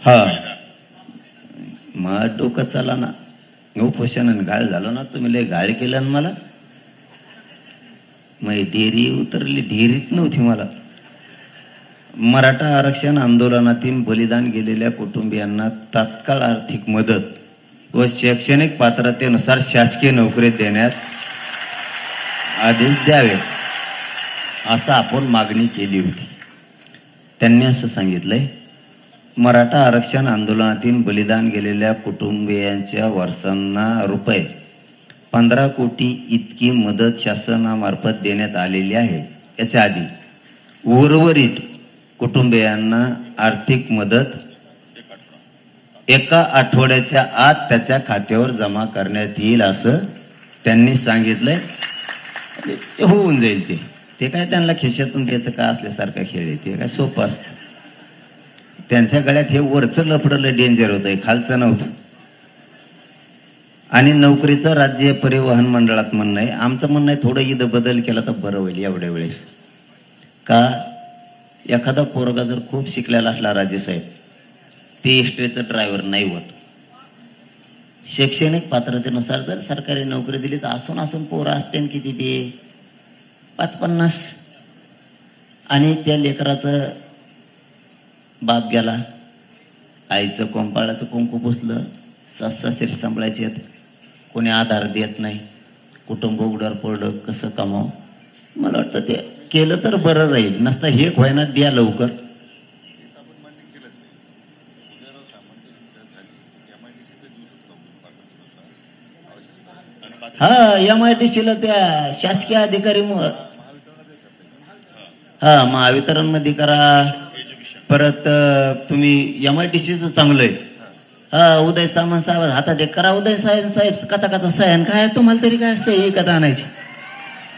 हा मग डोकं चला ना उपोषण गाळ झालो ना तुम्ही लय गाळ केलं ना मला मग डेअरी उतरली डेअरीत नव्हती मला मराठा आरक्षण आंदोलनातील बलिदान गेलेल्या कुटुंबियांना तात्काळ आर्थिक मदत व शैक्षणिक पात्रतेनुसार शासकीय नोकरी देण्यात आदेश द्यावे असं आपण मागणी केली होती. त्यांनी असं सांगितलंय मराठा आरक्षण आंदोलनातील बलिदान गेलेल्या कुटुंबियांच्या वारसांना रुपये 15 कोटी इतकी मदत शासनामार्फत देण्यात आलेली आहे. याच्या आधी उर्वरित कुटुंबियांना आर्थिक मदत एका आठवड्याच्या आत त्याच्या खात्यावर जमा करण्यात येईल असं त्यांनी सांगितलंय. ते होऊन जाईल. ते काय त्यांना खिशातून द्यायचं का असल्यासारखा खेळ आहे. ते काय सोपं असतं. त्यांच्या गळ्यात हे वरचं लफडलं डेंजर होतं खालचं नव्हतं. आणि नोकरीचं राज्य परिवहन मंडळात म्हणणं आहे. आमचं म्हणणं आहे थोडं इथं बदल केला तर बरं होईल एवढ्या वेळेस. का एखादा पोरगा जर खूप शिकलेला असला राजेसाहेब ते एसटीचं ड्रायव्हर नाही होत. शैक्षणिक पात्रतेनुसार जर सरकारी नोकरी दिली तर असून पोरं असते किती ते 50-50 आणि त्या लेकराचं बाप गेला आईचं कोंपाळाचं कुंकू पुसलं सासरे सांभाळायचे आहेत कोणी आधार देत नाही कुटुंब उघड्यावर पडलं कसं कमाव. मला वाटतं ते केलं तर बरं राहील. नसता हे व्हायना द्या लवकर. हा MIDCला त्या शासकीय अधिकारी हा महावितरण मध्ये करा. परत तुम्ही MIDCच चांगलं आहे. हा उदय सामंत साहेब हातात एक करा. उदय साहेब कथा सायन काय तुम्हाला तरी काय असं एकदा आणायची.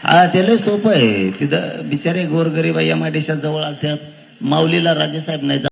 हा ते लय सोपं आहे. तिथं बिचारे गोरगरीब MIDCच्या जवळ आलत्यात. माऊलीला राजेसाहेब नाही